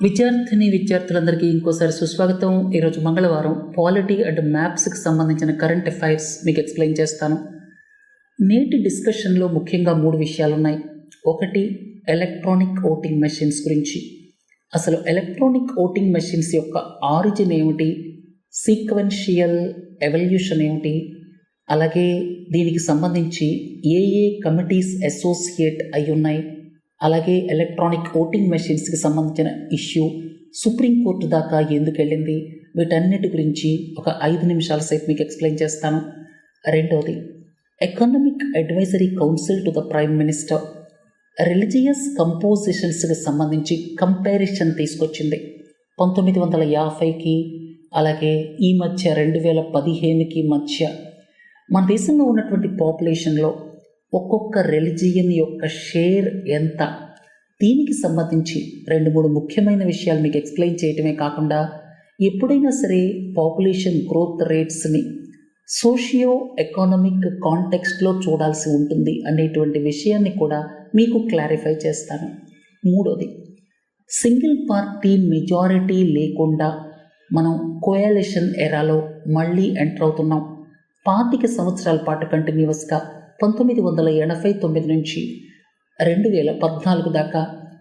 విద్యార్థులందరికీ ఇంకోసారి సుస్వాగతం. ఈరోజు మంగళవారం పాలిటీ అండ్ మ్యాప్స్కి సంబంధించిన కరెంట్ అఫైర్స్ మీకు ఎక్స్ప్లెయిన్ చేస్తాను. నేటి డిస్కషన్లో ముఖ్యంగా 3 విషయాలు ఉన్నాయి. ఒకటి, ఎలక్ట్రానిక్ ఓటింగ్ మెషిన్స్ గురించి. అసలు ఎలక్ట్రానిక్ ఓటింగ్ మెషిన్స్ యొక్క ఆరిజిన్ ఏమిటి, సీక్వెన్షియల్ ఎవల్యూషన్ ఏమిటి, అలాగే దీనికి సంబంధించి ఏ కమిటీస్ అసోసియేట్ అయి ఉన్నాయి, అలాగే ఎలక్ట్రానిక్ ఓటింగ్ మెషిన్స్కి సంబంధించిన ఇష్యూ సుప్రీంకోర్టు దాకా ఎందుకు వెళ్ళింది, వీటన్నిటి గురించి ఒక 5 నిమిషాల సేపు మీకు ఎక్స్ప్లెయిన్ చేస్తాను. రెండోది, economic advisory council to the prime minister religious కంపోజిషన్స్కి సంబంధించి కంపారిజన్ తీసుకొచ్చింది. 1950కి అలాగే ఈ మధ్య 2015కి మధ్య మన దేశంలో ఉన్నటువంటి పాపులేషన్లో ఒక్కొక్క రిలిజియన్ యొక్క షేర్ ఎంత, దీనికి సంబంధించి 2-3 ముఖ్యమైన విషయాలు మీకు ఎక్స్ప్లెయిన్ చేయటమే కాకుండా ఎప్పుడైనా సరే పాపులేషన్ గ్రోత్ రేట్స్ని సోషియో ఎకానమిక్ కాంటెక్స్ట్లో చూడాల్సి ఉంటుంది అనేటువంటి విషయాన్ని కూడా మీకు క్లారిఫై చేస్తాను. మూడోది, సింగిల్ పార్టీ మెజారిటీ లేకుండా మనం కోయాలిషన్ ఎరాలో మళ్ళీ ఎంటర్ అవుతున్నాం. 25 సంవత్సరాల పాటు కంటిన్యూస్గా 1989 నుంచి 2014 దాకా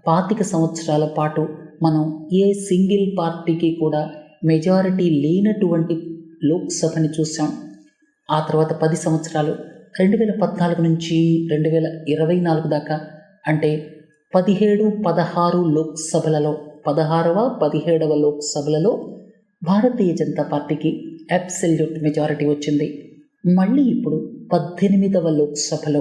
25 సంవత్సరాల పాటు మనం ఏ సింగిల్ పార్టీకి కూడా మెజారిటీ లేనటువంటి లోక్సభని చూసాం. ఆ తర్వాత 10 సంవత్సరాలు 2014 నుంచి 2024 దాకా అంటే 17-16 లోక్సభలలో 16వ 17వ లోక్సభలలో భారతీయ జనతా పార్టీకి అబ్సల్యూట్ మెజారిటీ వచ్చింది. మళ్ళీ ఇప్పుడు 18వ లోక్సభలో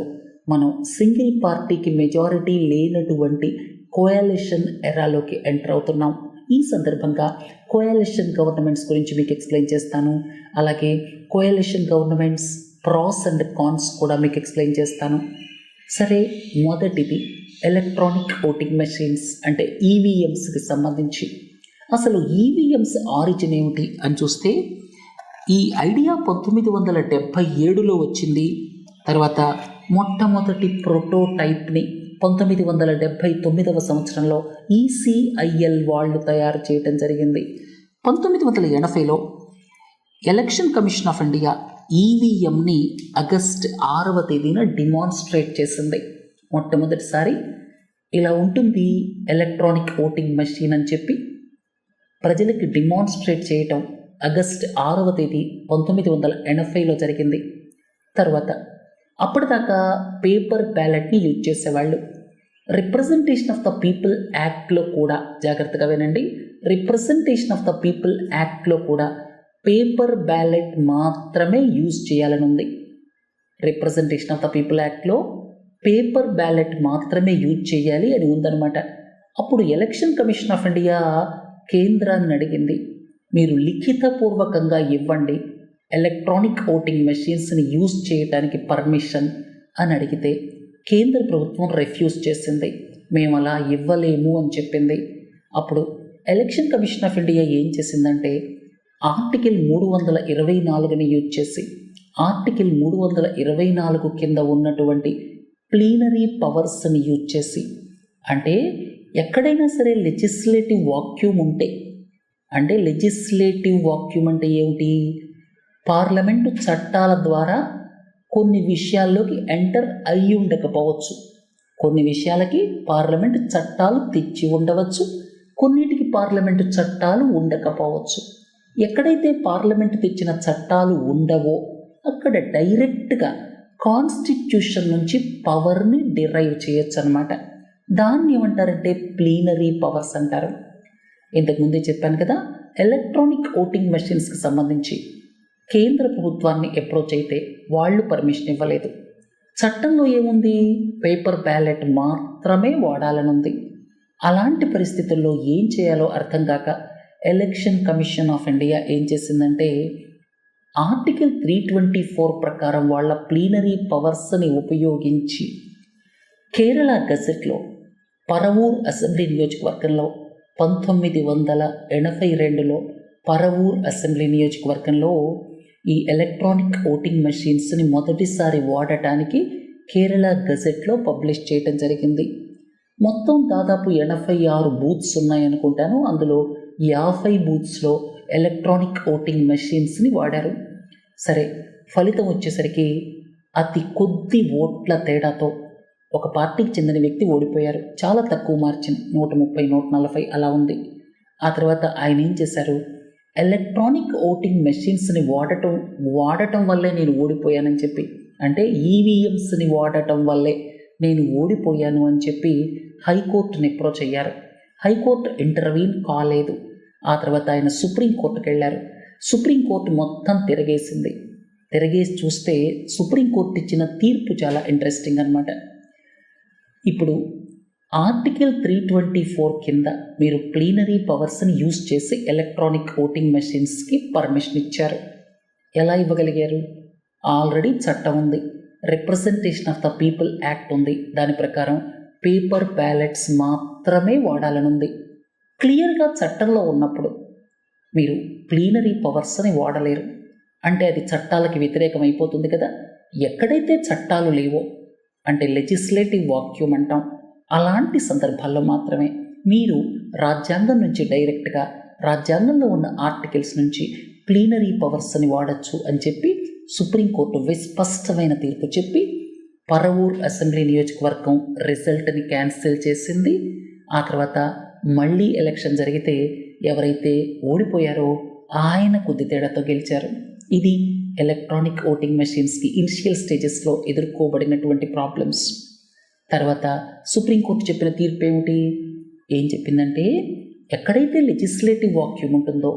మనం సింగిల్ పార్టీకి మెజారిటీ లేనటువంటి కోయాలిషన్ ఎరాలోకి ఎంటర్ అవుతున్నాం. ఈ సందర్భంగా కోయాలిషన్ గవర్నమెంట్స్ గురించి మీకు ఎక్స్ప్లెయిన్ చేస్తాను. అలాగే కోయాలిషన్ గవర్నమెంట్స్ ప్రాస్ అండ్ కాన్స్ కూడా మీకు ఎక్స్ప్లెయిన్ చేస్తాను. సరే, మొదటిది ఎలక్ట్రానిక్ ఓటింగ్ మెషిన్స్ అంటే ఈవీఎంస్కి సంబంధించి. అసలు ఈవీఎంస్ ఆరిజిన్ ఏమిటి అని చూస్తే ఈ ఐడియా 1977లో వచ్చింది. తర్వాత మొట్టమొదటి ప్రోటోటైప్ని 1979వ సంవత్సరంలో ఈసీఐఎల్ వాళ్ళు తయారు చేయడం జరిగింది. 1980లో ఎలక్షన్ కమిషన్ ఆఫ్ ఇండియా ఈవీఎంని ఆగస్టు 6వ తేదీన డిమాన్స్ట్రేట్ చేసింది. మొట్టమొదటిసారి ఇలా ఉంటుంది ఎలక్ట్రానిక్ ఓటింగ్ మెషిన్ అని చెప్పి ప్రజలకి డిమాన్స్ట్రేట్ చేయటం ఆగస్టు 6వ తేదీ 1980లో జరిగింది. తర్వాత అప్పటిదాకా పేపర్ బ్యాలెట్ని యూజ్ చేసేవాళ్ళు. రిప్రజెంటేషన్ ఆఫ్ ద పీపుల్ యాక్ట్లో కూడా, జాగ్రత్తగా వినండి, రిప్రజెంటేషన్ ఆఫ్ ద పీపుల్ యాక్ట్లో కూడా పేపర్ బ్యాలెట్ మాత్రమే యూజ్ చేయాలని ఉంది. రిప్రజెంటేషన్ ఆఫ్ ద పీపుల్ యాక్ట్లో పేపర్ బ్యాలెట్ మాత్రమే యూజ్ చేయాలి అని ఉందన్నమాట. అప్పుడు ఎలక్షన్ కమిషన్ ఆఫ్ ఇండియా కేంద్రాన్ని అడిగింది, మీరు లిఖితపూర్వకంగా ఇవ్వండి ఎలక్ట్రానిక్ ఓటింగ్ మెషిన్స్ని యూజ్ చేయడానికి పర్మిషన్ అని అడిగితే కేంద్ర ప్రభుత్వం రిఫ్యూజ్ చేసింది. మేము అలా ఇవ్వలేము అని చెప్పింది. అప్పుడు ఎలక్షన్ కమిషన్ ఆఫ్ ఇండియా ఏం చేసిందంటే ఆర్టికల్ 324ని యూజ్ చేసి ఆర్టికల్ 324 కింద ఉన్నటువంటి ప్లీనరీ పవర్స్ని యూజ్ చేసి, అంటే ఎక్కడైనా సరే లెజిస్లేటివ్ వాక్యూమ్ ఉంటే, అంటే లెజిస్లేటివ్ వాక్యూమ్ అంటే ఏమిటి, పార్లమెంటు చట్టాల ద్వారా కొన్ని విషయాల్లోకి ఎంటర్ అయ్యి ఉండకపోవచ్చు, కొన్ని విషయాలకి పార్లమెంటు చట్టాలు తెచ్చి ఉండవచ్చు, కొన్నిటికి పార్లమెంటు చట్టాలు ఉండకపోవచ్చు. ఎక్కడైతే పార్లమెంటు తెచ్చిన చట్టాలు ఉండవో అక్కడ డైరెక్ట్గా కాన్స్టిట్యూషన్ నుంచి పవర్ని డిరైవ్ చేయొచ్చు అన్నమాట. దాన్ని ఏమంటారంటే ప్లీనరీ పవర్స్ అంటారు. ఇంతకుముందే చెప్పాను కదా, ఎలక్ట్రానిక్ ఓటింగ్ మెషిన్స్కి సంబంధించి కేంద్ర ప్రభుత్వాన్ని అప్రోచ్ అయితే వాళ్ళు పర్మిషన్ ఇవ్వలేదు. చట్టంలో ఏముంది, పేపర్ బ్యాలెట్ మాత్రమే వాడాలని ఉంది. అలాంటి పరిస్థితుల్లో ఏం చేయాలో అర్థం కాక ఎలక్షన్ కమిషన్ ఆఫ్ ఇండియా ఏం చేసిందంటే ఆర్టికల్ 324 ప్రకారం వాళ్ళ ప్లీనరీ పవర్స్ని ఉపయోగించి కేరళ గజెట్లో పరవూర్ అసెంబ్లీ నియోజకవర్గంలో 1982లో పరవూర్ అసెంబ్లీ నియోజకవర్గంలో ఈ ఎలక్ట్రానిక్ ఓటింగ్ మెషిన్స్ని మొదటిసారి వాడటానికి కేరళ గజెట్లో పబ్లిష్ చేయడం జరిగింది. మొత్తం దాదాపు 86 బూత్స్ ఉన్నాయనుకుంటాను. అందులో 50 బూత్స్లో ఎలక్ట్రానిక్ ఓటింగ్ మెషిన్స్ని వాడారు. సరే, ఫలితం వచ్చేసరికి అతి కొద్ది ఓట్ల తేడాతో ఒక పార్టీకి చెందిన వ్యక్తి ఓడిపోయారు. చాలా తక్కువ మార్జిన్, 130, 140 అలా ఉంది. ఆ తర్వాత ఆయన ఏం చేశారు, ఎలక్ట్రానిక్ ఓటింగ్ మెషిన్స్ని వాడటం వల్లే నేను ఓడిపోయానని చెప్పి, అంటే ఈవీఎంస్ని వాడటం వల్లే నేను ఓడిపోయాను అని చెప్పి హైకోర్టుని అప్రోచ్ అయ్యారు. హైకోర్టు ఇంటర్వ్యూన్ కాలేదు. ఆ తర్వాత ఆయన సుప్రీంకోర్టుకు వెళ్ళారు. సుప్రీంకోర్టు మొత్తం తిరగేసి చూస్తే సుప్రీంకోర్టు ఇచ్చిన తీర్పు చాలా ఇంట్రెస్టింగ్ అన్నమాట. ఇప్పుడు ఆర్టికల్ 324 కింద మీరు ప్లీనరీ పవర్స్ని యూజ్ చేసి ఎలక్ట్రానిక్ ఓటింగ్ మెషిన్స్కి పర్మిషన్ ఇచ్చారు. ఎలా ఇవ్వగలిగారు? ఆల్రెడీ చట్టం ఉంది, representation of the people act ఉంది. దాని ప్రకారం పేపర్ బ్యాలెట్స్ మాత్రమే వాడాలనుంది. క్లియర్గా చట్టంలో ఉన్నప్పుడు మీరు ప్లీనరీ పవర్స్ని వాడలేరు. అంటే అది చట్టాలకి వ్యతిరేకం అయిపోతుంది కదా. ఎక్కడైతే చట్టాలు లేవో, అంటే లెజిస్లేటివ్ వాక్యూమ్ అంటాం, అలాంటి సందర్భాల్లో మాత్రమే మీరు రాజ్యాంగం నుంచి డైరెక్ట్గా రాజ్యాంగంలో ఉన్న ఆర్టికల్స్ నుంచి ప్లీనరీ పవర్స్ని వాడచ్చు అని చెప్పి సుప్రీంకోర్టు విస్పష్టమైన తీర్పు చెప్పి పరవూర్ అసెంబ్లీ నియోజకవర్గం రిజల్ట్ని క్యాన్సిల్ చేసింది. ఆ తర్వాత మళ్ళీ ఎలక్షన్ జరిగితే ఎవరైతే ఓడిపోయారో ఆయన కొద్ది తేడాతో గెలిచారు. ఇది ఎలక్ట్రానిక్ ఓటింగ్ మెషిన్స్కి ఇనిషియల్ స్టేజెస్లో ఎదుర్కోబడినటువంటి ప్రాబ్లమ్స్. తర్వాత సుప్రీంకోర్టు చెప్పిన తీర్పు ఏం చెప్పిందంటే, ఎక్కడైతే లెజిస్లేటివ్ వాక్యూమ్ ఉంటుందో,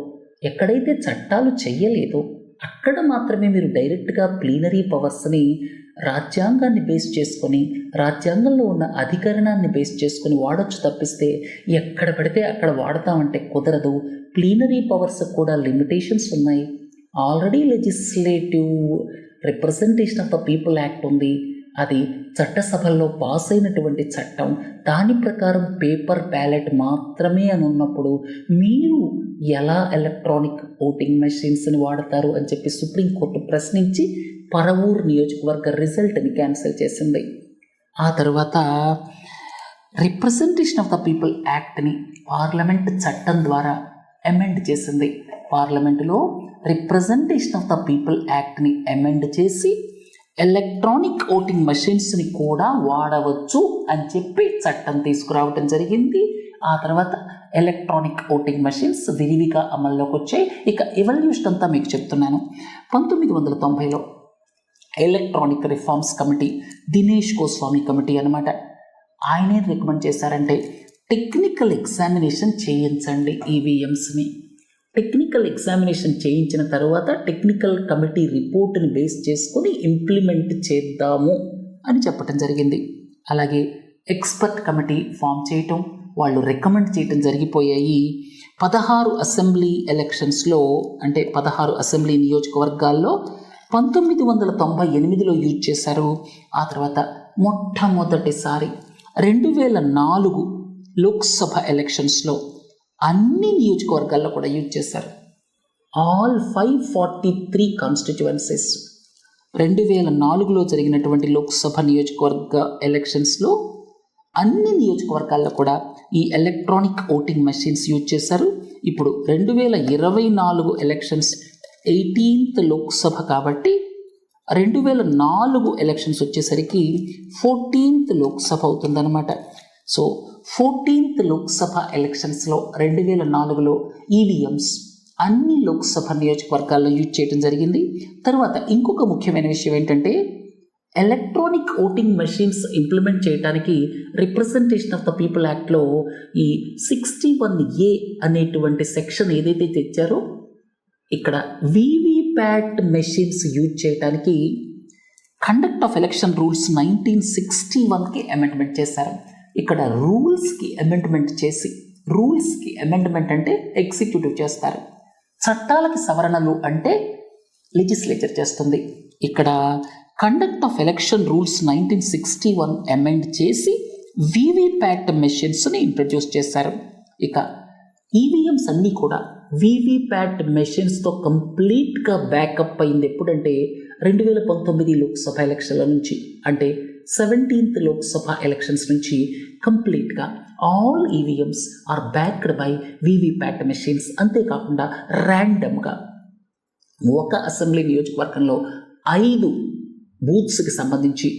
ఎక్కడైతే చట్టాలు చెయ్యలేదో అక్కడ మాత్రమే మీరు డైరెక్ట్గా ప్లీనరీ పవర్స్ని రాజ్యాంగాన్ని బేస్ చేసుకొని, రాజ్యాంగంలో ఉన్న అధికరణాన్ని బేస్ చేసుకొని వాడచ్చు. తప్పిస్తే ఎక్కడ పడితే అక్కడ వాడతామంటే కుదరదు. ప్లీనరీ పవర్స్ కూడా లిమిటేషన్స్ ఉన్నాయి. Already legislative representation of the people act ఉంది. అది చట్టసభల్లో పాస్ అయినటువంటి చట్టం. దాని ప్రకారం పేపర్ బ్యాలెట్ మాత్రమే అని ఉన్నప్పుడు మీరు ఎలా ఎలక్ట్రానిక్ ఓటింగ్ మెషిన్స్ని వాడతారు అని చెప్పి సుప్రీంకోర్టు ప్రశ్నించి పరవూర్ నియోజకవర్గ రిజల్ట్ని క్యాన్సిల్ చేసింది. ఆ తర్వాత రిప్రజెంటేషన్ ఆఫ్ ద పీపుల్ యాక్ట్ని పార్లమెంట్ చట్టం ద్వారా అమెండ్ చేసింది. పార్లమెంటులో రిప్రజెంటేషన్ ఆఫ్ ద పీపుల్ యాక్ట్ని అమెండ్ చేసి ఎలక్ట్రానిక్ ఓటింగ్ మెషిన్స్ని కూడా వాడవచ్చు అని చెప్పి చట్టం తీసుకురావటం జరిగింది. ఆ తర్వాత ఎలక్ట్రానిక్ ఓటింగ్ మెషిన్స్ విరివిగా అమల్లోకి వచ్చాయి. ఇక ఎవల్యూషన్ అంతా మీకు చెప్తున్నాను. 1990లో electronic reforms committee, Dinesh Goswami committee అనమాట, ఆయనే రికమెండ్ చేశారంటే టెక్నికల్ ఎగ్జామినేషన్ చేయించండి ఈవీఎంస్ని. టెక్నికల్ ఎగ్జామినేషన్ చేయించిన తర్వాత టెక్నికల్ కమిటీ రిపోర్ట్ని బేస్ చేసుకొని ఇంప్లిమెంట్ చేద్దాము అని చెప్పడం జరిగింది. అలాగే ఎక్స్పర్ట్ కమిటీ ఫామ్ చేయటం, వాళ్ళు రికమెండ్ చేయటం జరిగిపోయాయి. 16 అసెంబ్లీ ఎలక్షన్స్లో, అంటే 16 అసెంబ్లీ నియోజకవర్గాల్లో 1998లో యూజ్ చేశారు. ఆ తర్వాత మొట్టమొదటిసారి 2004 లోక్సభ ఎలక్షన్స్లో అన్ని నియోజకవర్గాల్లో కూడా యూజ్ చేశారు. ఆల్ 543 కాన్స్టిట్యువెన్సీస్ 2004లో జరిగినటువంటి లోక్సభ నియోజకవర్గ ఎలక్షన్స్లో అన్ని నియోజకవర్గాల్లో కూడా ఈ ఎలక్ట్రానిక్ ఓటింగ్ మెషిన్స్ యూజ్ చేశారు. ఇప్పుడు 2024 ఎలక్షన్స్ 18th లోక్సభ కాబట్టి 2004 ఎలక్షన్స్ వచ్చేసరికి 14th లోక్సభ అవుతుందన్నమాట. సో 14th లోక్సభ ఎలక్షన్స్లో 2004లో ఈవీఎంస్ అన్ని లోక్సభ నియోజకవర్గాల్లో యూజ్ చేయడం జరిగింది. తర్వాత ఇంకొక ముఖ్యమైన విషయం ఏంటంటే, ఎలక్ట్రానిక్ ఓటింగ్ మెషిన్స్ ఇంప్లిమెంట్ చేయడానికి రిప్రజెంటేషన్ ఆఫ్ ద పీపుల్ యాక్ట్లో ఈ 61A అనేటువంటి సెక్షన్ ఏదైతే తెచ్చారో, ఇక్కడ వీవీప్యాట్ మెషిన్స్ యూజ్ చేయడానికి కండక్ట్ ఆఫ్ ఎలక్షన్ రూల్స్ 1961కి అమెండ్మెంట్ చేశారు. ఇక్కడ రూల్స్కి అమెండ్మెంట్ చేసి, రూల్స్కి అమెండ్మెంట్ అంటే ఎగ్జిక్యూటివ్ చేస్తారు, చట్టాలకి సవరణలు అంటే లెజిస్లేచర్ చేస్తుంది. ఇక్కడ conduct of election rules 1961 amend చేసి వీవీప్యాట్ మెషిన్స్ని ఇంట్రడ్యూస్ చేశారు. ఇక ఈవీఎంస్ అన్నీ కూడా వీవీప్యాట్ మెషిన్స్తో కంప్లీట్గా బ్యాకప్ అయింది. ఎప్పుడంటే 2019 లోక్సభ ఎలక్షన్ల నుంచి, అంటే 17th లోక్సభ ఎలక్షన్స్ నుంచి కంప్లీట్గా all EVMs are backed by VVPAT machines. అంతేకాకుండా ర్యాండమ్గా ఒక అసెంబ్లీ నియోజకవర్గంలో 5 బూత్స్కి సంబంధించి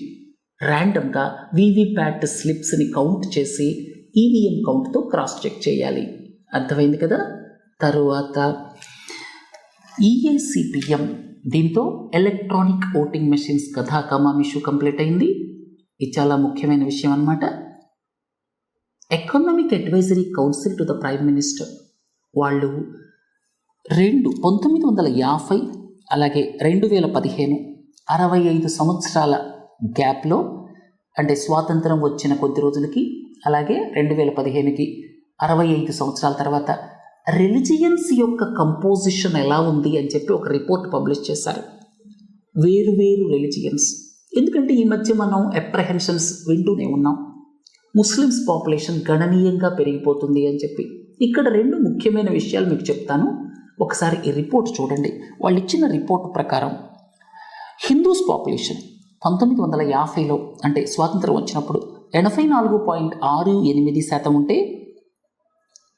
ర్యాండమ్గా వీవీప్యాట్ స్లిప్స్ని కౌంట్ చేసి ఈవీఎం కౌంట్తో క్రాస్ చెక్ చేయాలి. అర్థమైంది కదా. తరువాత ఈఏసిపిఎం, దీంతో ఎలక్ట్రానిక్ ఓటింగ్ మెషిన్స్ కథా కమామిషు కంప్లీట్ అయింది. ఇది చాలా ముఖ్యమైన విషయం అన్నమాట. Economic advisory council to the prime minister వాళ్ళు 1950 అలాగే 2015 65 సంవత్సరాల గ్యాప్లో, అంటే స్వాతంత్రం వచ్చిన కొద్ది రోజులకి అలాగే 2015కి 65 సంవత్సరాల తర్వాత రిలిజియన్స్ యొక్క కంపోజిషన్ ఎలా ఉంది అని చెప్పి ఒక రిపోర్ట్ పబ్లిష్ చేశారు. వేరు రిలిజియన్స్, ఎందుకంటే ఈ మధ్య మనం అప్రహెన్షన్స్ వింటూనే ఉన్నాం, ముస్లిమ్స్ పాపులేషన్ గణనీయంగా పెరిగిపోతుంది అని చెప్పి. ఇక్కడ 2 ముఖ్యమైన విషయాలు మీకు చెప్తాను, ఒకసారి ఈ రిపోర్ట్ చూడండి. వాళ్ళు ఇచ్చిన రిపోర్ట్ ప్రకారం హిందూస్ పాపులేషన్ 1950లో అంటే స్వాతంత్రం వచ్చినప్పుడు 84.68% ఉంటే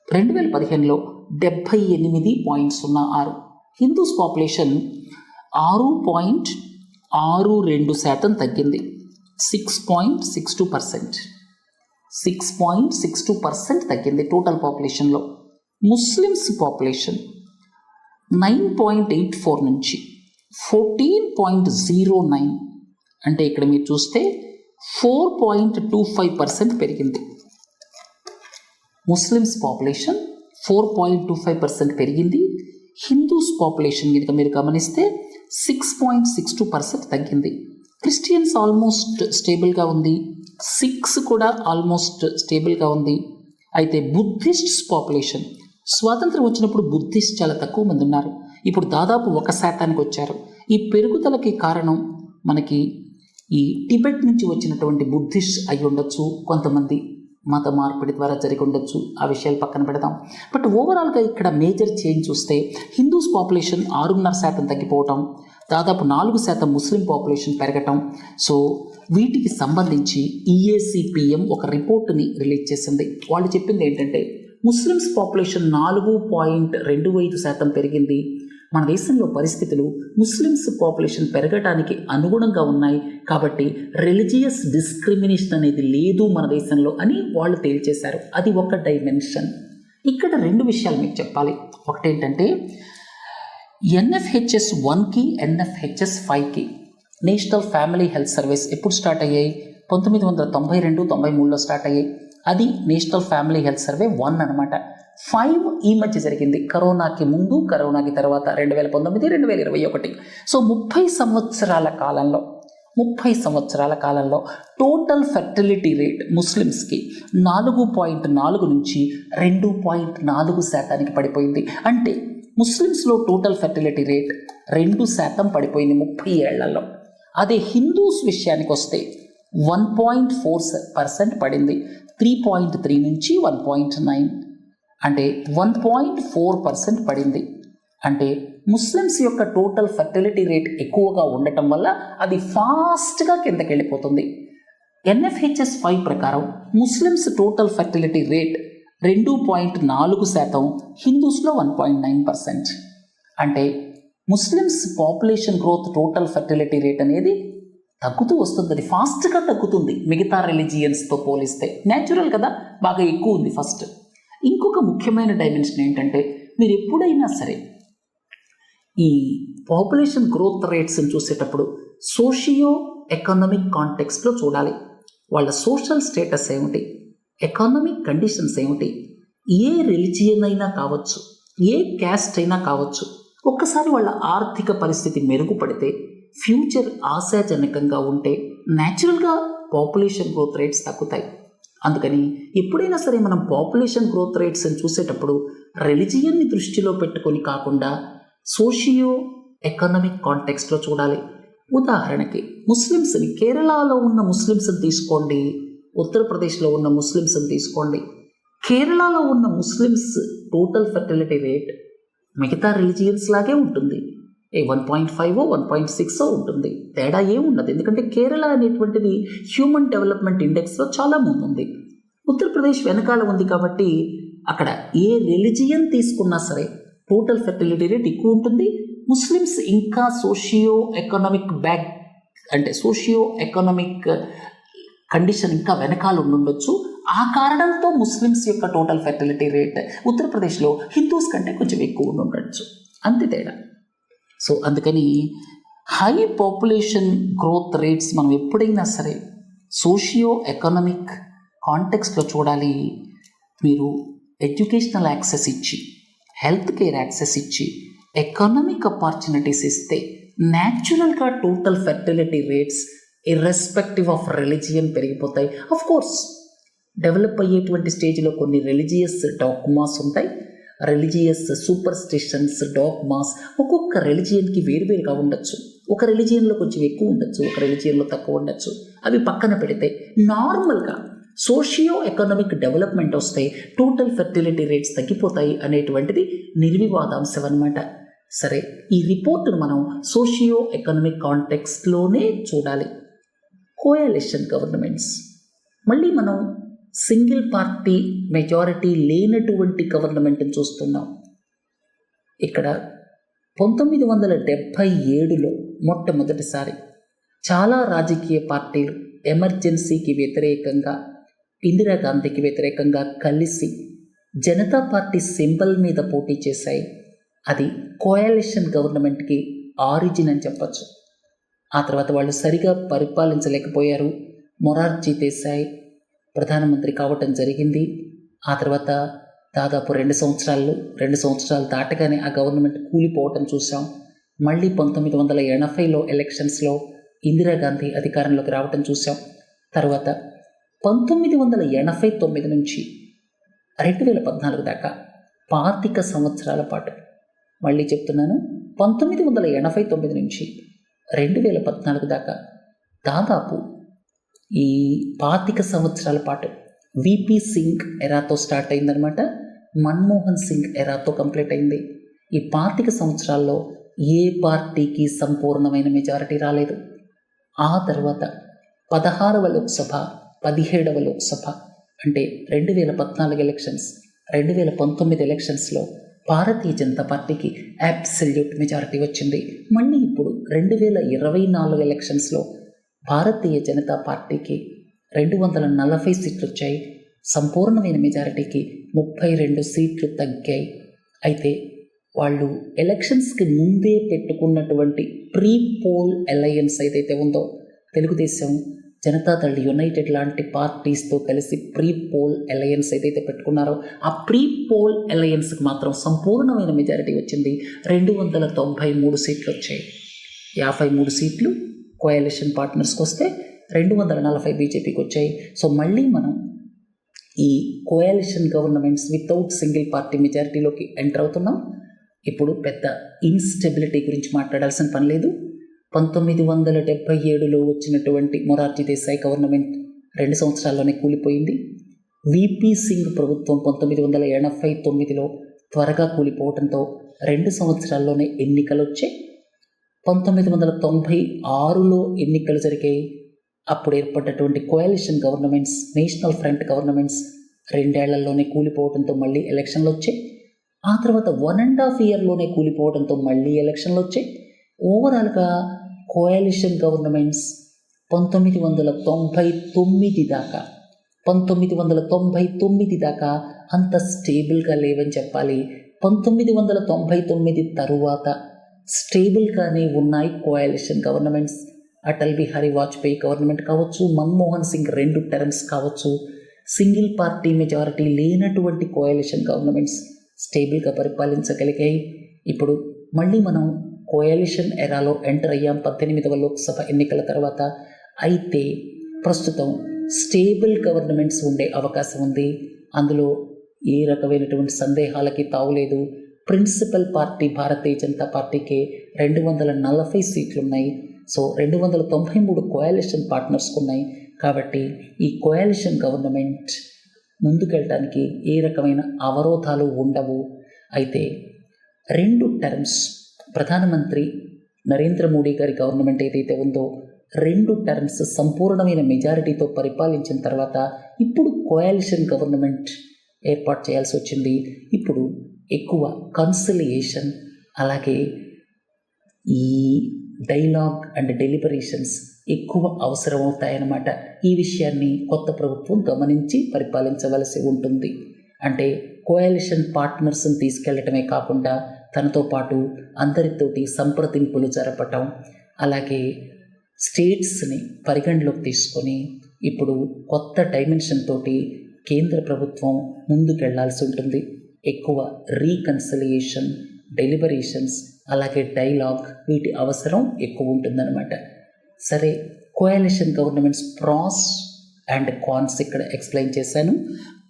2015లో 78.06. హిందూస్ పాపులేషన్ 6.62% తగ్గింది, 6.62%. 6.62% తగ్గింది టోటల్ పాపులేషన్లో. ముస్లిమ్స్ పాపులేషన్ 9.84 నుంచి 14.09, అంటే ఇక్కడ మీరు చూస్తే 4.25% పెరిగింది. ముస్లిమ్స్ పాపులేషన్ 4.25% పెరిగింది. హిందూస్ పాపులేషన్ కనుక మీరు గమనిస్తే 6.62% తగ్గింది. క్రిస్టియన్స్ ఆల్మోస్ట్ స్టేబుల్గా ఉంది, 6 కూడా ఆల్మోస్ట్ స్టేబుల్గా ఉంది. అయితే బుద్ధిస్ట్స్ పాపులేషన్, స్వాతంత్రం వచ్చినప్పుడు బుద్ధిస్ట్ చాలా తక్కువ మంది ఉన్నారు, ఇప్పుడు దాదాపు 1% వచ్చారు. ఈ పెరుగుదలకి కారణం మనకి ఈ టిబెట్ నుంచి వచ్చినటువంటి బుద్ధిస్ట్ అయి ఉండొచ్చు, కొంతమంది మత మార్పిడి ద్వారా జరిగి ఉండొచ్చు, ఆ విషయాలు పక్కన పెడదాం. బట్ ఓవరాల్గా ఇక్కడ మేజర్ చేంజ్ చూస్తే హిందూస్ పాపులేషన్ 6.5% తగ్గిపోవటం, దాదాపు 4% ముస్లిం పాపులేషన్ పెరగటం. సో వీటికి సంబంధించి ఈఏసిపిఎం ఒక రిపోర్ట్ని రిలీజ్ చేసింది. వాళ్ళు చెప్పింది ఏంటంటే ముస్లిమ్స్ పాపులేషన్ 4.25% పెరిగింది. మన దేశంలో పరిస్థితులు ముస్లిమ్స్ పాపులేషన్ పెరగడానికి అనుగుణంగా ఉన్నాయి, కాబట్టి రిలీజియస్ డిస్క్రిమినేషన్ అనేది లేదు మన దేశంలో అని వాళ్ళు తేల్చేశారు. అది ఒక డైమెన్షన్. ఇక్కడ 2 విషయాలు మీకు చెప్పాలి. ఒకటేంటంటే ఎన్ఎఫ్హెచ్ఎస్ 1కి ఎన్ఎఫ్హెచ్ఎస్ 5కి నేషనల్ ఫ్యామిలీ హెల్త్ సర్వీస్ ఎప్పుడు స్టార్ట్ అయ్యాయి? 1992-93లో స్టార్ట్ అయ్యాయి. అది నేషనల్ ఫ్యామిలీ హెల్త్ సర్వే 1 అనమాట. 5 ఈ మధ్య జరిగింది, కరోనాకి ముందు కరోనాకి తర్వాత 2019-2021. సో 30 సంవత్సరాల కాలంలో టోటల్ ఫెర్టిలిటీ రేట్ ముస్లిమ్స్కి 4.4 నుంచి 2.4% పడిపోయింది. అంటే ముస్లిమ్స్లో టోటల్ ఫెర్టిలిటీ రేట్ 2% పడిపోయింది 30 ఏళ్లలో. అదే హిందూస్ విషయానికి వస్తే 1.4% పడింది, 3.3 నుంచి 1.9, అంటే 1.4% పడింది. అంటే ముస్లిమ్స్ యొక్క టోటల్ ఫెర్టిలిటీ రేట్ ఎక్కువగా ఉండటం వల్ల అది ఫాస్ట్గా కిందకి వెళ్ళిపోతుంది. ఎన్ఎఫ్హెచ్ఎస్ 5 ప్రకారం ముస్లిమ్స్ టోటల్ ఫెర్టిలిటీ రేట్ 2.4%, హిందూస్లో 1.9%. అంటే Muslims population growth total fertility rate అనేది తగ్గుతూ వస్తుంది, అది ఫాస్ట్గా తగ్గుతుంది మిగతా రిలీజియన్స్తో పోలిస్తే. న్యాచురల్ కదా, బాగా ఎక్కువ ఉంది ఫస్ట్. ఇంకొక ముఖ్యమైన డైమెన్షన్ ఏంటంటే మీరు ఎప్పుడైనా సరే ఈ పాపులేషన్ గ్రోత్ రేట్స్ని చూసేటప్పుడు సోషియో ఎకనామిక్ కాంటెక్స్ట్లో చూడాలి. వాళ్ళ సోషల్ స్టేటస్ ఏమిటి, ఎకనామిక్ కండిషన్స్ ఏమిటి, ఏ రిలీజియన్ అయినా కావచ్చు, ఏ క్యాస్ట్ అయినా కావచ్చు. ఒక్కసారి వాళ్ళ ఆర్థిక పరిస్థితి మెరుగుపడితే, ఫ్యూచర్ ఆశాజనకంగా ఉంటే న్యాచురల్గా పాపులేషన్ గ్రోత్ రేట్స్ తగ్గుతాయి. అందుకని ఎప్పుడైనా సరే మనం పాపులేషన్ గ్రోత్ రేట్స్ని చూసేటప్పుడు రిలీజియన్ని దృష్టిలో పెట్టుకొని కాకుండా సోషియో ఎకనామిక్ కాంటెక్స్ట్లో చూడాలి. ఉదాహరణకి ముస్లిమ్స్ని, కేరళలో ఉన్న ముస్లిమ్స్ని తీసుకోండి, ఉత్తరప్రదేశ్లో ఉన్న ముస్లిమ్స్ని తీసుకోండి. కేరళలో ఉన్న ముస్లిమ్స్ టోటల్ ఫెర్టిలిటీ రేట్ మిగతా రిలీజియన్స్ లాగే ఉంటుంది. 1.5 1.6 ఉంటుంది, తేడా ఏముండదు. ఎందుకంటే కేరళ అనేటువంటిది హ్యూమన్ డెవలప్మెంట్ ఇండెక్స్లో చాలా ముందుంది, ఉత్తరప్రదేశ్ వెనకాల ఉంది. కాబట్టి అక్కడ ఏ రిలిజియన్ తీసుకున్నా సరే టోటల్ ఫెర్టిలిటీ రేట్ ఎక్కువ ఉంటుంది. ముస్లిమ్స్ ఇంకా సోషియో ఎకనామిక్ కండిషన్ ఇంకా వెనకాల ఉండుండొచ్చు. ఆ కారణంతో ముస్లిమ్స్ యొక్క టోటల్ ఫెర్టిలిటీ రేట్ ఉత్తరప్రదేశ్లో హిందూస్ కంటే కొంచెం ఎక్కువ ఉండొచ్చు, అంతే తేడా. సో అందుకని హై పాపులేషన్ గ్రోత్ రేట్స్ మనం ఎప్పుడైనా సరే సోషియో ఎకనామిక్ కాంటెక్స్ట్లో చూడాలి. మీరు ఎడ్యుకేషనల్ యాక్సెస్ ఇచ్చి, హెల్త్ కేర్ యాక్సెస్ ఇచ్చి, ఎకనామిక్ ఆపర్చునిటీస్ ఇస్తే న్యాచురల్గా total fertility rates irrespective of religion పెరిగిపోతాయి. ఆఫ్ కోర్స్ డెవలప్ అయ్యేటువంటి స్టేజ్లో కొన్ని రిలీజియస్ డాగ్మాస్ ఉంటాయి, రిలీజియస్ సూపర్ స్టిషన్స్, డాగ్మాస్ ఒక్కొక్క రిలీజియన్కి వేరువేరుగా ఉండొచ్చు. ఒక రిలీజియన్లో కొంచెం ఎక్కువ ఉండొచ్చు, ఒక రిలీజియన్లో తక్కువ ఉండొచ్చు. అవి పక్కన పెడితే నార్మల్గా సోషియో ఎకనామిక్ డెవలప్మెంట్ వస్తే టోటల్ ఫెర్టిలిటీ రేట్స్ తగ్గిపోతాయి అనేటువంటిది నిర్వివాదాంశం అన్నమాట. సరే, ఈ రిపోర్టును మనం సోషియో ఎకనామిక్ కాంటెక్స్ట్లోనే చూడాలి. కోయాలిషన్ గవర్నమెంట్స్, మళ్ళీ మనం సింగిల్ పార్టీ మెజారిటీ లేనటువంటి గవర్నమెంట్ని చూస్తున్నాం. ఇక్కడ 1977లో మొట్టమొదటిసారి చాలా రాజకీయ పార్టీలు ఎమర్జెన్సీకి వ్యతిరేకంగా, ఇందిరాగాంధీకి వ్యతిరేకంగా కలిసి జనతా పార్టీ సింబల్ మీద పోటీ చేశాయి. అది కోయాలిషన్ గవర్నమెంట్కి ఆరిజిన్ అని చెప్పచ్చు. ఆ తర్వాత వాళ్ళు సరిగా పరిపాలించలేకపోయారు. మొరార్జీ దేశాయ్ ప్రధానమంత్రి కావటం జరిగింది. ఆ తర్వాత దాదాపు 2 సంవత్సరాలు దాటగానే ఆ గవర్నమెంట్ కూలిపోవటం చూసాం. మళ్ళీ 1980లో ఎలక్షన్స్లో ఇందిరాగాంధీ అధికారంలోకి రావటం చూసాం. తర్వాత 1989 నుంచి 2014 దాకా 25 సంవత్సరాల పాటు, మళ్ళీ చెప్తున్నాను, 1989 నుంచి 2014 దాకా దాదాపు ఈ 25 సంవత్సరాల పాటు విపి సింగ్ ఎరాతో స్టార్ట్ అయిందనమాట. మన్మోహన్ సింగ్ ఎరాతో కంప్లీట్ అయింది. ఈ 25 సంవత్సరాల్లో ఏ పార్టీకి సంపూర్ణమైన మెజారిటీ రాలేదు. ఆ తర్వాత 16వ లోక్సభ, 17వ లోక్సభ అంటే 2014 ఎలక్షన్స్, 2019 ఎలక్షన్స్లో భారతీయ జనతా పార్టీకి అబ్సల్యూట్ మెజారిటీ వచ్చింది. మళ్ళీ ఇప్పుడు 2024 ఎలక్షన్స్లో భారతీయ జనతా పార్టీకి 240 సీట్లు వచ్చాయి. సంపూర్ణమైన మెజారిటీకి 32 సీట్లు తగ్గాయి. అయితే వాళ్ళు ఎలక్షన్స్కి ముందే పెట్టుకున్నటువంటి ప్రీ పోల్ అలయన్స్ ఏదైతే ఉందో, తెలుగుదేశం, జనతాదళ్ యునైటెడ్ లాంటి పార్టీస్తో కలిసి ప్రీ పోల్ అలయన్స్ ఏదైతే పెట్టుకున్నారో ఆ ప్రీ పోల్ అలయన్స్కి మాత్రం సంపూర్ణమైన మెజారిటీ వచ్చింది. 293 సీట్లు వచ్చాయి. 53 సీట్లు కోయాలిషన్ పార్ట్నర్స్కి వస్తే 240 బీజేపీకి వచ్చాయి. సో మళ్ళీ మనం ఈ coalition governments without single party మెజారిటీలోకి ఎంటర్ అవుతున్నాం. ఇప్పుడు పెద్ద ఇన్స్టెబిలిటీ గురించి మాట్లాడాల్సిన పని లేదు. 1977లో వచ్చినటువంటి మొరార్జీ దేశాయ్ గవర్నమెంట్ 2 సంవత్సరాల్లోనే కూలిపోయింది. విపి సింగ్ ప్రభుత్వం 1989లో త్వరగా కూలిపోవడంతో 2 సంవత్సరాల్లోనే ఎన్నికలు వచ్చాయి. 1996లో ఎన్నికలు జరిగాయి. అప్పుడు ఏర్పడ్డటువంటి కోయాలిషన్ గవర్నమెంట్స్, నేషనల్ ఫ్రంట్ గవర్నమెంట్స్ 2 ఏళ్లలోనే కూలిపోవడంతో మళ్ళీ ఎలక్షన్లు వచ్చాయి. ఆ తర్వాత 1.5 ఇయర్లోనే కూలిపోవడంతో మళ్ళీ ఎలక్షన్లు వచ్చాయి. ఓవరాల్గా కోయాలిషన్ గవర్నమెంట్స్ 1999 దాకా అంత స్టేబుల్గా లేవని చెప్పాలి. 1999 తరువాత స్టేబుల్గానే ఉన్నాయి కోయాలిషన్ గవర్నమెంట్స్. అటల్ బిహారీ వాజ్పేయి గవర్నమెంట్ కావచ్చు, మన్మోహన్ సింగ్ 2 టర్మ్స్ కావచ్చు, సింగిల్ పార్టీ మెజారిటీ లేనటువంటి కోయాలిషన్ గవర్నమెంట్స్ స్టేబుల్గా పరిపాలించగలిగాయి. ఇప్పుడు మళ్ళీ మనం కోయాలిషన్ ఎరాలో ఎంటర్ అయ్యాం 18వ లోక్సభ ఎన్నికల తర్వాత. అయితే ప్రస్తుతం స్టేబుల్ గవర్నమెంట్స్ ఉండే అవకాశం ఉంది. అందులో ఏ రకమైనటువంటి సందేహాలకి తావులేదు. ప్రిన్సిపల్ పార్టీ భారతీయ జనతా పార్టీకి 240 సీట్లు ఉన్నాయి. సో 293 కోయాలిషన్ పార్ట్నర్స్కి ఉన్నాయి. కాబట్టి ఈ కోయాలిషన్ గవర్నమెంట్ ముందుకెళ్ళటానికి ఏ రకమైన అవరోధాలు ఉండవు. అయితే 2 టర్మ్స్ ప్రధానమంత్రి నరేంద్ర మోడీ గారి గవర్నమెంట్ ఏదైతే ఉందో 2 టర్మ్స్ సంపూర్ణమైన మెజారిటీతో పరిపాలించిన తర్వాత ఇప్పుడు కోయాలిషన్ గవర్నమెంట్ ఏర్పాటు చేయాల్సి వచ్చింది. ఇప్పుడు ఎక్కువ కన్సిలియేషన్ అలాగే ఈ డైలాగ్ అండ్ డెలిబరేషన్స్ ఎక్కువ అవసరం అవుతాయన్నమాట. ఈ విషయాన్ని కొత్త ప్రభుత్వం గమనించి పరిపాలించవలసి ఉంటుంది. అంటే కోయాలిషన్ పార్ట్నర్స్ని తీసుకెళ్లటమే కాకుండా తనతో పాటు అందరితోటి సంప్రదింపులు జరపటం, అలాగే స్టేట్స్ని పరిగణలోకి తీసుకొని ఇప్పుడు కొత్త డైమెన్షన్ తోటి కేంద్ర ప్రభుత్వం ముందుకెళ్లాల్సి ఉంటుంది. ఎక్కువ రీకన్సిలియేషన్, డెలిబరేషన్స్ అలాగే డైలాగ్ వీటి అవసరం ఎక్కువ ఉంటుందన్నమాట. సరే, కోయాలిషన్ గవర్నమెంట్స్ ప్రాస్ అండ్ కాన్స్ ఇక్కడ ఎక్స్ప్లెయిన్ చేశాను.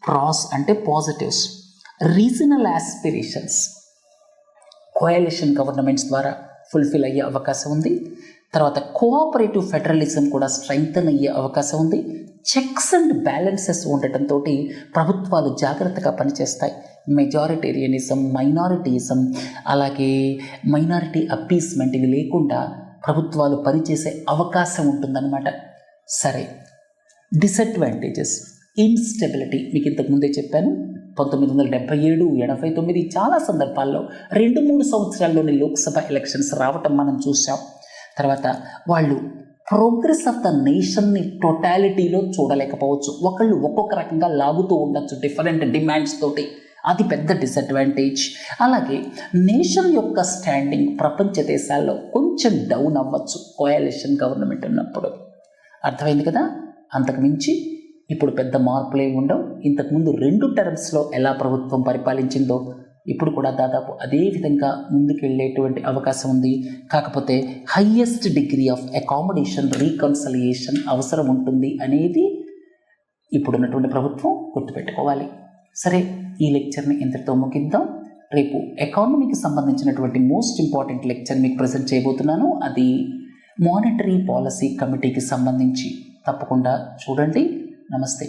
ప్రాస్ అంటే పాజిటివ్స్. రీజనల్ ఆస్పిరేషన్స్ కోయాలిషన్ గవర్నమెంట్స్ ద్వారా ఫుల్ఫిల్ అయ్యే అవకాశం ఉంది. తర్వాత కోఆపరేటివ్ ఫెడరలిజం కూడా స్ట్రెంగ్తన్ అయ్యే అవకాశం ఉంది. చెక్స్ అండ్ బ్యాలెన్సెస్ ఉండటంతో ప్రభుత్వాలు జాగ్రత్తగా పనిచేస్తాయి. మెజారిటేరియనిజం, మైనారిటీయిజం అలాగే మైనారిటీ అప్పీస్మెంట్ ఇవి లేకుండా ప్రభుత్వాలు పనిచేసే అవకాశం ఉంటుందన్నమాట. సరే, డిసడ్వాంటేజెస్, ఇన్స్టెబిలిటీ మీకు ఇంతకుముందే చెప్పాను. 1977, 89 చాలా సందర్భాల్లో 2-3 సంవత్సరాల్లోని లోక్సభ ఎలక్షన్స్ రావటం మనం చూసాం. తర్వాత వాళ్ళు ప్రోగ్రెస్ ఆఫ్ ద నేషన్ని టోటాలిటీలో చూడలేకపోవచ్చు. ఒకళ్ళు ఒక్కొక్క రకంగా లాగుతూ ఉండొచ్చు డిఫరెంట్ డిమాండ్స్ తోటి. అది పెద్ద డిసడ్వాంటేజ్. అలాగే నేషన్ యొక్క స్టాండింగ్ ప్రపంచ దేశాల్లో కొంచెం డౌన్ అవ్వచ్చు కోయాలిషన్ గవర్నమెంట్ ఉన్నప్పుడు. అర్థమైంది కదా? అంతకుమించి ఇప్పుడు పెద్ద మార్పులే ఉండవు. ఇంతకుముందు 2 టర్మ్స్లో ఎలా ప్రభుత్వం పరిపాలించిందో ఇప్పుడు కూడా దాదాపు అదే విధంగా ముందుకెళ్ళేటువంటి అవకాశం ఉంది. కాకపోతే highest degree of accommodation, reconciliation అవసరం ఉంటుంది అనేది ఇప్పుడున్నటువంటి ప్రభుత్వం గుర్తుపెట్టుకోవాలి. సరే, ఈ లెక్చర్ని ఇంతటితో ముగిద్దాం. రేపు ఎకానమీకి సంబంధించినటువంటి మోస్ట్ ఇంపార్టెంట్ లెక్చర్ మీకు ప్రజెంట్ చేయబోతున్నాను. అది మానిటరీ పాలసీ కమిటీకి సంబంధించి. తప్పకుండా చూడండి. నమస్తే.